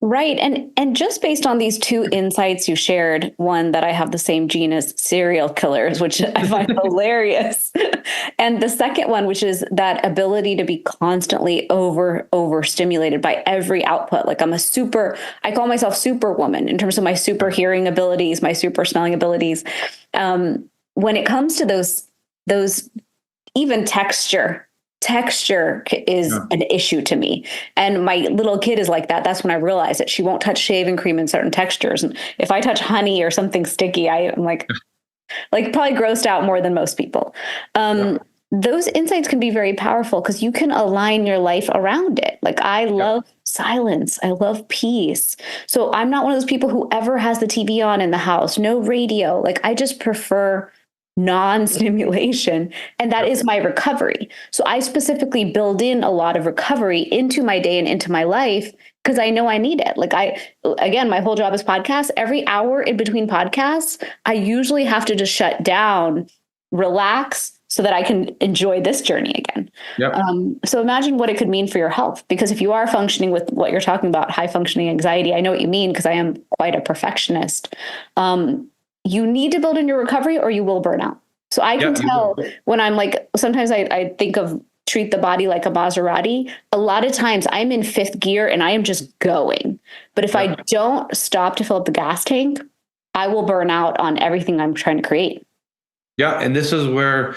Right. And just based on these two insights you shared, one that I have the same gene as serial killers, which I find hilarious. And the second one, which is that ability to be constantly overstimulated by every output. Like I call myself superwoman in terms of my super hearing abilities, my super smelling abilities. When it comes to those even texture is an issue to me. And my little kid is like that. That's when I realized that she won't touch shaving cream in certain textures. And if I touch honey or something sticky, I'm like probably grossed out more than most people. Those insights can be very powerful because you can align your life around it. Like I love silence. I love peace. So I'm not one of those people who ever has the TV on in the house, no radio. Like I just prefer non-stimulation. And that is my recovery. So I specifically build in a lot of recovery into my day and into my life because I know I need it. Like again, my whole job is podcasts. Every hour in between podcasts, I usually have to just shut down, relax so that I can enjoy this journey again. Yep. So imagine what it could mean for your health. Because if you are functioning with what you're talking about, high functioning anxiety, I know what you mean because I am quite a perfectionist. You need to build in your recovery or you will burn out. So I can tell when I'm like, sometimes I think of treat the body like a Maserati. A lot of times I'm in fifth gear and I am just going. But if I don't stop to fill up the gas tank, I will burn out on everything I'm trying to create. Yeah. And this is where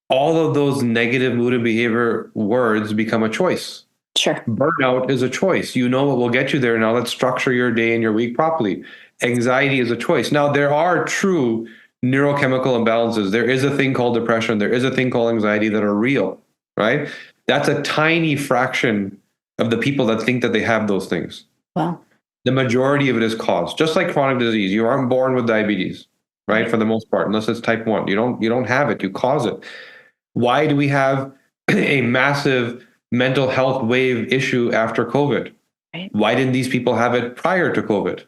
all of those negative mood and behavior words become a choice. Sure. Burnout is a choice. You know what will get you there. Now let's structure your day and your week properly. Anxiety is a choice. Now, there are true neurochemical imbalances. There is a thing called depression. There is a thing called anxiety that are real, right? That's a tiny fraction of the people that think that they have those things. Wow. The majority of it is caused, just like chronic disease. You aren't born with diabetes, right? For the most part, unless it's type 1. You don't have it. You cause it. Why do we have a massive mental health wave issue after COVID? Right. Why didn't these people have it prior to COVID?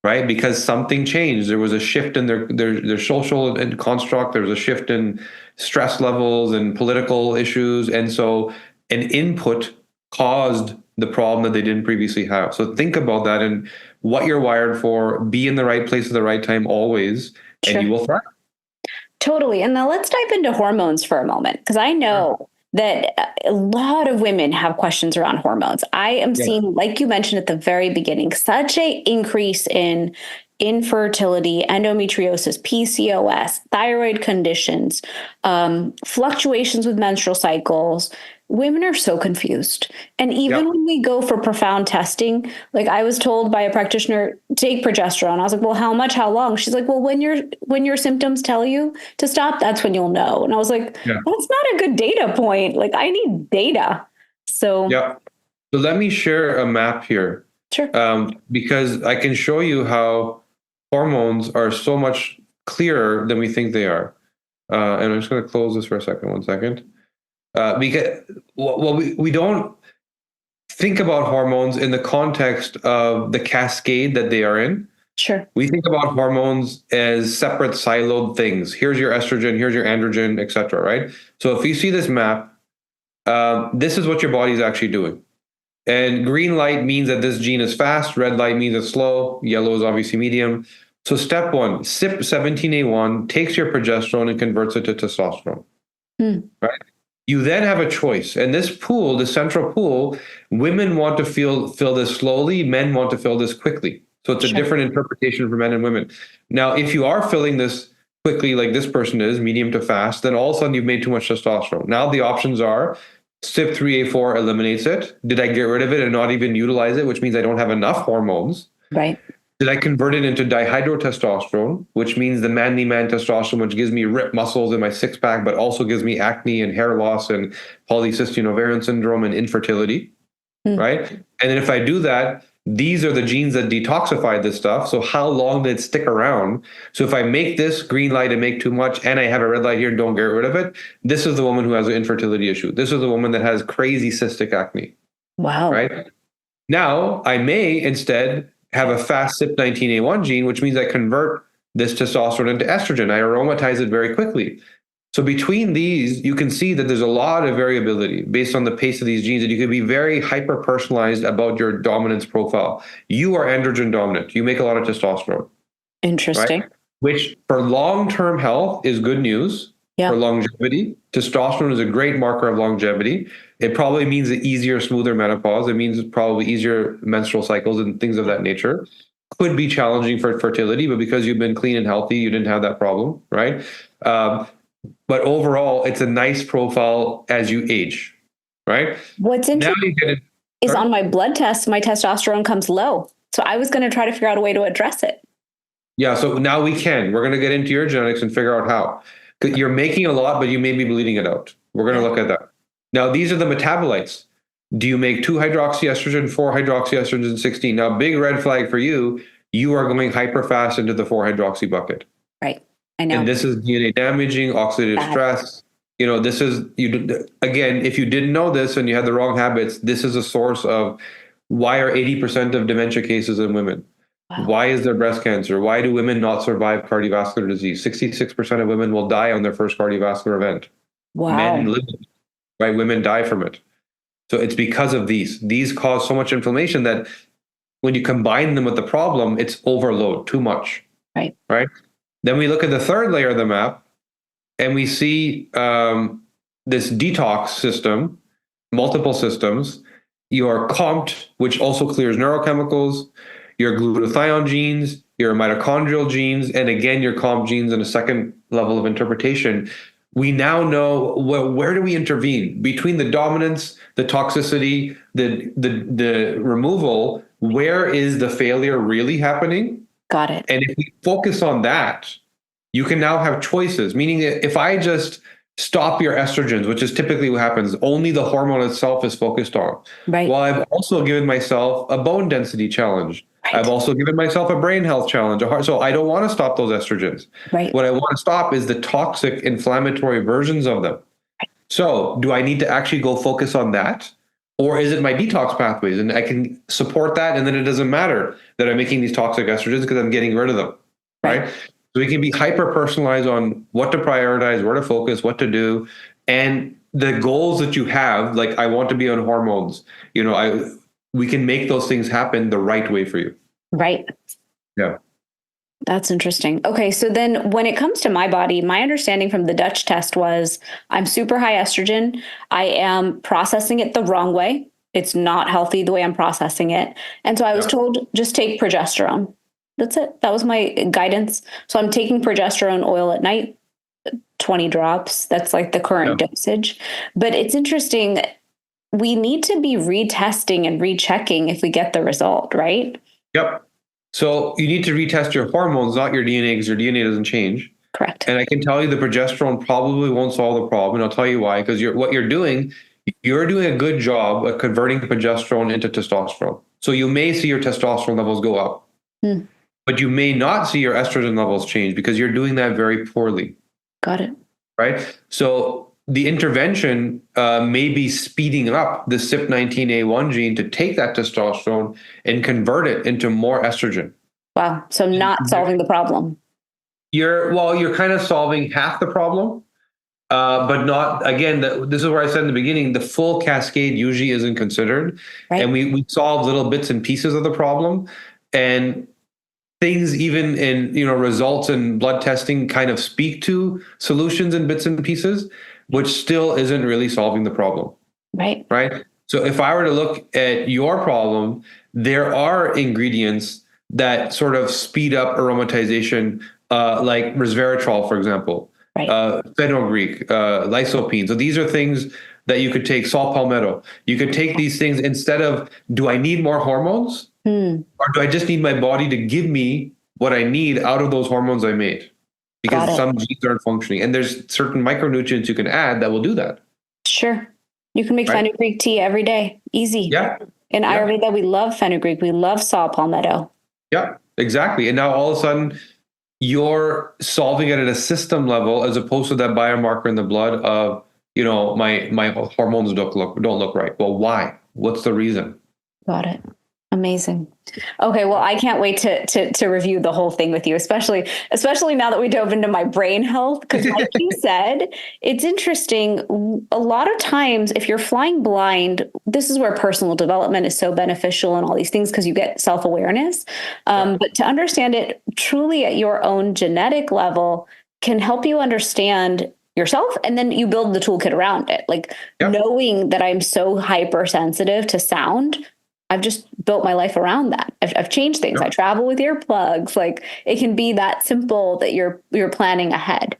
Right? Because something changed. There was a shift in their social construct. There was a shift in stress levels and political issues. And so an input caused the problem that they didn't previously have. So think about that and what you're wired for. Be in the right place at the right time always, and you will thrive. Totally. And now let's dive into hormones for a moment, because I know that a lot of women have questions around hormones. I am seeing, like you mentioned at the very beginning, such an increase in infertility, endometriosis, PCOS, thyroid conditions, fluctuations with menstrual cycles, women are so confused. And even when we go for profound testing, like I was told by a practitioner, take progesterone. I was like, well, how much, how long? She's like, well, when your symptoms tell you to stop, that's when you'll know. And I was like, that's not a good data point. Like I need data. So So let me share a map here. Sure. Because I can show you how hormones are so much clearer than we think they are. And I'm just going to close this for a second. 1 second. Because we don't think about hormones in the context of the cascade that they are in. Sure. We think about hormones as separate siloed things. Here's your estrogen, here's your androgen, etc. Right? So if you see this map, this is what your body is actually doing. And green light means that this gene is fast, red light means it's slow, yellow is obviously medium. So step one, CYP17A1 takes your progesterone and converts it to testosterone. Right? You then have a choice. And this pool, the central pool, women want to fill this slowly, men want to fill this quickly. So it's a different interpretation for men and women. Now, if you are filling this quickly, like this person is, medium to fast, then all of a sudden you've made too much testosterone. Now the options are CYP3A4 eliminates it. Did I get rid of it and not even utilize it, which means I don't have enough hormones? Right. Did I convert it into dihydrotestosterone, which means the manly man testosterone, which gives me ripped muscles in my six pack, but also gives me acne and hair loss and polycystic ovarian syndrome and infertility, right? And then if I do that, these are the genes that detoxify this stuff. So how long did it stick around? So if I make this green light and make too much, and I have a red light here and don't get rid of it, this is the woman who has an infertility issue. This is the woman that has crazy cystic acne. Wow. Right? Now, I may instead have a fast CYP19A1 gene, which means I convert this testosterone into estrogen. I aromatize it very quickly. So between these, you can see that there's a lot of variability based on the pace of these genes, and you can be very hyper-personalized about your dominance profile. You are androgen dominant. You make a lot of testosterone. Interesting. Right? Which for long-term health is good news. For longevity, testosterone is a great marker of longevity. It probably means an easier, smoother menopause. It means probably easier menstrual cycles and things of that nature. Could be challenging for fertility, but because you've been clean and healthy, you didn't have that problem, right? But overall, it's a nice profile as you age, right? What's interesting is on my blood test, my testosterone comes low. So I was going to try to figure out a way to address it. Yeah, so now we can. We're going to get into your genetics and figure out how. You're making a lot, but you may be bleeding it out. We're going to look at that. Now, these are the metabolites. Do you make 2-hydroxyestrogen, 4-hydroxyestrogen, and 16? Now, big red flag for you, you are going hyper fast into the 4-hydroxy bucket. Right. I know. And this is DNA damaging, oxidative stress. You know, this is, again, if you didn't know this and you had the wrong habits, this is a source of why are 80% of dementia cases in women? Wow. Why is there breast cancer? Why do women not survive cardiovascular disease? 66% of women will die on their first cardiovascular event. Wow. Men live, right? Women die from it. So it's because of these. These cause so much inflammation that when you combine them with the problem, it's overload, too much. Right. Right. Then we look at the third layer of the map and we see this detox system, multiple systems. Your COMT, which also clears neurochemicals, your glutathione genes, your mitochondrial genes, and again, your COMT genes in a second level of interpretation. We now know where do we intervene between the dominance, the toxicity, the removal. Where is the failure really happening? Got it. And if we focus on that, you can now have choices. Meaning, if I just stop your estrogens, which is typically what happens, only the hormone itself is focused on. Right. Well, I've also given myself a bone density challenge. Right. I've also given myself a brain health challenge. So I don't want to stop those estrogens. Right. What I want to stop is the toxic inflammatory versions of them. Right. So do I need to actually go focus on that? Or is it my detox pathways? And I can support that. And then it doesn't matter that I'm making these toxic estrogens because I'm getting rid of them. Right. So we can be hyper personalized on what to prioritize, where to focus, what to do. And the goals that you have, like I want to be on hormones, we can make those things happen the right way for you. Right. Yeah. That's interesting. Okay. So then when it comes to my body, my understanding from the Dutch test was I'm super high estrogen. I am processing it the wrong way. It's not healthy the way I'm processing it. And so I was told just take progesterone. That's it. That was my guidance. So I'm taking progesterone oil at night 20 drops. That's like the current dosage. But it's interesting. We need to be retesting and rechecking if we get the result, right? Yep. So you need to retest your hormones, not your DNA, because your DNA doesn't change. Correct. And I can tell you the progesterone probably won't solve the problem. And I'll tell you why, because what you're doing a good job of converting progesterone into testosterone. So you may see your testosterone levels go up, but you may not see your estrogen levels change because you're doing that very poorly. Got it. Right? So the intervention may be speeding up the CYP19A1 gene to take that testosterone and convert it into more estrogen. Wow. So not solving the problem. You're kind of solving half the problem, but not, again, this is where I said in the beginning, the full cascade usually isn't considered. Right. And we solve little bits and pieces of the problem. And things even in, results and blood testing kind of speak to solutions in bits and pieces, which still isn't really solving the problem. Right. Right. So if I were to look at your problem, there are ingredients that sort of speed up aromatization, like resveratrol, for example, right. Fenugreek, lycopene. So these are things that you could take, saw palmetto. You could take these things instead of, do I need more hormones? Or do I just need my body to give me what I need out of those hormones I made? Because some genes aren't functioning. And there's certain micronutrients you can add that will do that. Sure. You can make fenugreek tea every day. Easy. Yeah. In Ayurveda, we love fenugreek. We love saw palmetto. Yeah, exactly. And now all of a sudden, you're solving it at a system level as opposed to that biomarker in the blood of, my hormones don't look right. Well, why? What's the reason? Got it. Amazing. Okay, well, I can't wait to review the whole thing with you, especially now that we dove into my brain health. Because like you said, it's interesting. A lot of times, if you're flying blind, this is where personal development is so beneficial and all these things because you get self-awareness. But to understand it truly at your own genetic level can help you understand yourself, and then you build the toolkit around it. Like knowing that I'm so hypersensitive to sound, I've just built my life around that. I've changed things. I travel with earplugs. Like it can be that simple that you're planning ahead.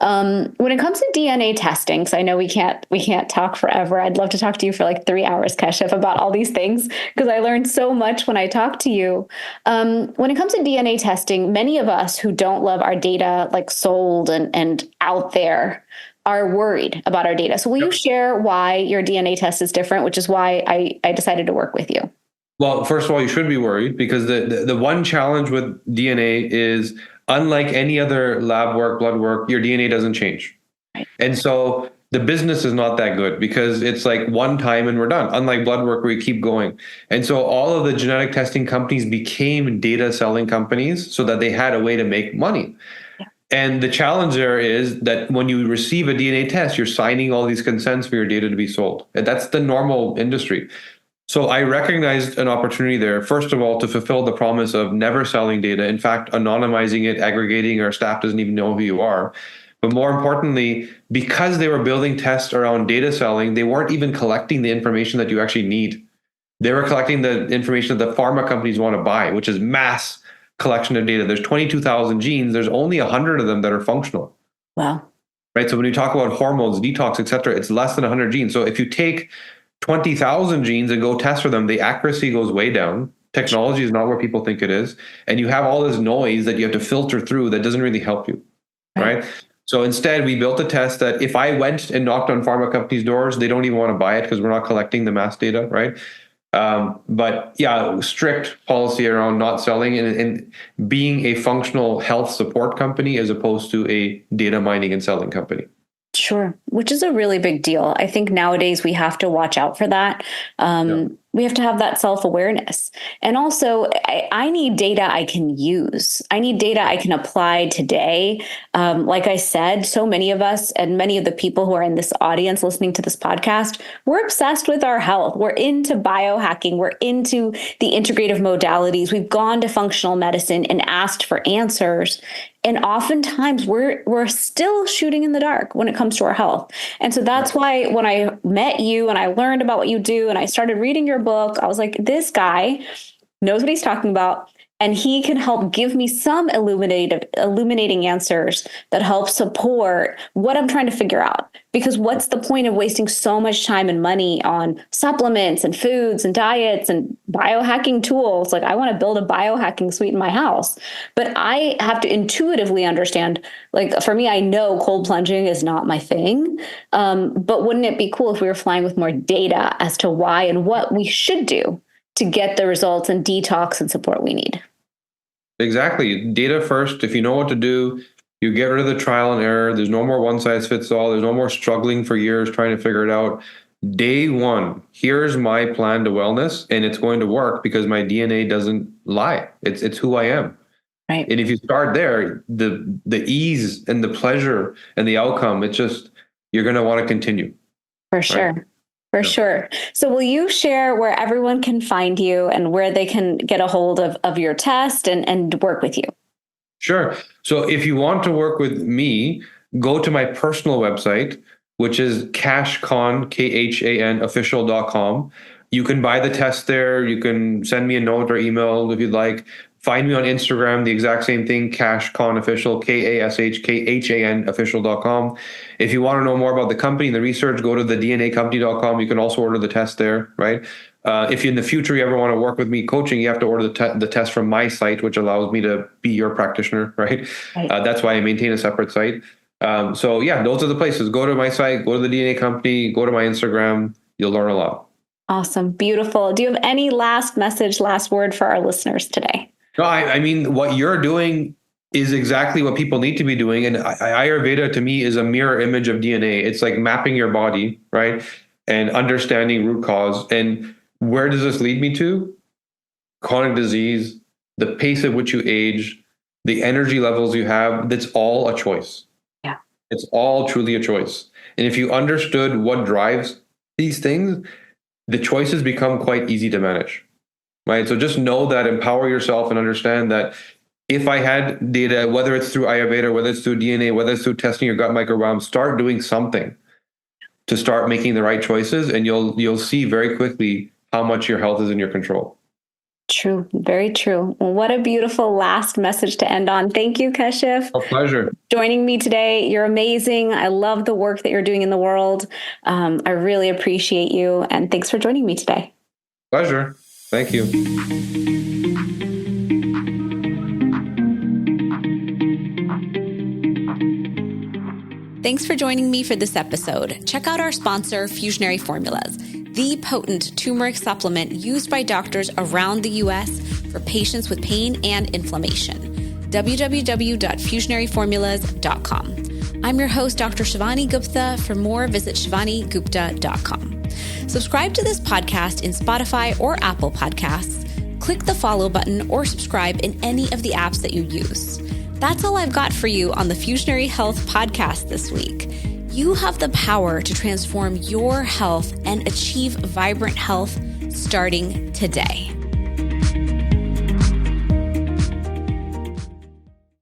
When it comes to DNA testing, because I know we can't talk forever. I'd love to talk to you for like 3 hours, Kashif, about all these things because I learned so much when I talked to you. When it comes to DNA testing, many of us who don't love our data like sold and out there are worried about our data. So will you share why your DNA test is different, which is why I decided to work with you? Well, first of all, you should be worried because the one challenge with DNA is unlike any other lab work, blood work, your DNA doesn't change. Right. And so the business is not that good because it's like one time and we're done, unlike blood work where you keep going. And so all of the genetic testing companies became data selling companies so that they had a way to make money. And the challenge there is that when you receive a DNA test, you're signing all these consents for your data to be sold. And that's the normal industry. So I recognized an opportunity there, first of all, to fulfill the promise of never selling data. In fact, anonymizing it, aggregating, our staff doesn't even know who you are. But more importantly, because they were building tests around data selling, they weren't even collecting the information that you actually need. They were collecting the information that the pharma companies want to buy, which is mass collection of data. There's 22,000 genes. There's only 100 of them that are functional. Wow. Right. So when you talk about hormones, detox, et cetera, it's less than 100 genes. So if you take 20,000 genes and go test for them, the accuracy goes way down. Technology is not where people think it is. And you have all this noise that you have to filter through that doesn't really help you. Right. So instead, we built a test that if I went and knocked on pharma companies' doors, they don't even want to buy it because we're not collecting the mass data. Right. But yeah, strict policy around not selling and being a functional health support company as opposed to a data mining and selling company. Sure. Which is a really big deal. I think nowadays we have to watch out for that. We have to have that self-awareness. And also, I need data I can use. I need data I can apply today. Like I said, so many of us and many of the people who are in this audience listening to this podcast, we're obsessed with our health. We're into biohacking. We're into the integrative modalities. We've gone to functional medicine and asked for answers. And oftentimes we're still shooting in the dark when it comes to our health. And so that's why when I met you and I learned about what you do and I started reading your book, I was like, this guy knows what he's talking about. And he can help give me some illuminating answers that help support what I'm trying to figure out. Because what's the point of wasting so much time and money on supplements and foods and diets and biohacking tools? Like, I want to build a biohacking suite in my house, but I have to intuitively understand, like, for me, I know cold plunging is not my thing. But wouldn't it be cool if we were flying with more data as to why and what we should do to get the results and detox and support we need? Exactly. Data first. If you know what to do, you get rid of the trial and error. There's no more one size fits all. There's no more struggling for years trying to figure it out. Day one, here's my plan to wellness, and it's going to work because my DNA doesn't lie. It's who I am. Right. And if you start there, the ease and the pleasure and the outcome, it's just, you're going to want to continue. For sure. Right? For sure. So will you share where everyone can find you and where they can get a hold of your test and work with you? Sure. So if you want to work with me, go to my personal website, which is KashKhan, KHAN official.com. You can buy the test there. You can send me a note or email if you'd like. Find me on Instagram, the exact same thing, Kash Khan Official, KASHKHAN official.com. If you want to know more about the company and the research, go to the DNAcompany.com. You can also order the test there, right? If in the future you ever want to work with me coaching, you have to order the test from my site, which allows me to be your practitioner, right? That's why I maintain a separate site. So yeah, those are the places. Go to my site, go to the DNA Company, go to my Instagram. You'll learn a lot. Awesome. Beautiful. Do you have any last message, last word for our listeners today? No, I mean, what you're doing is exactly what people need to be doing. And Ayurveda to me is a mirror image of DNA. It's like mapping your body, right? And understanding root cause. And where does this lead me to? Chronic disease, the pace at which you age, the energy levels you have, that's all a choice. Yeah. It's all truly a choice. And if you understood what drives these things, the choices become quite easy to manage. Right. So just know that, empower yourself and understand that if I had data, whether it's through Ayurveda, whether it's through DNA, whether it's through testing your gut microbiome, start doing something to start making the right choices. And you'll see very quickly how much your health is in your control. True. Very true. Well, what a beautiful last message to end on. Thank you, Kashif. A pleasure. Joining me today. You're amazing. I love the work that you're doing in the world. I really appreciate you. And thanks for joining me today. Pleasure. Thank you. Thanks for joining me for this episode. Check out our sponsor, Fusionary Formulas, the potent turmeric supplement used by doctors around the U.S. for patients with pain and inflammation. www.fusionaryformulas.com. I'm your host, Dr. Shivani Gupta. For more, visit shivanigupta.com. Subscribe to this podcast in Spotify or Apple Podcasts. Click the follow button or subscribe in any of the apps that you use. That's all I've got for you on the Fusionary Health podcast this week. You have the power to transform your health and achieve vibrant health starting today.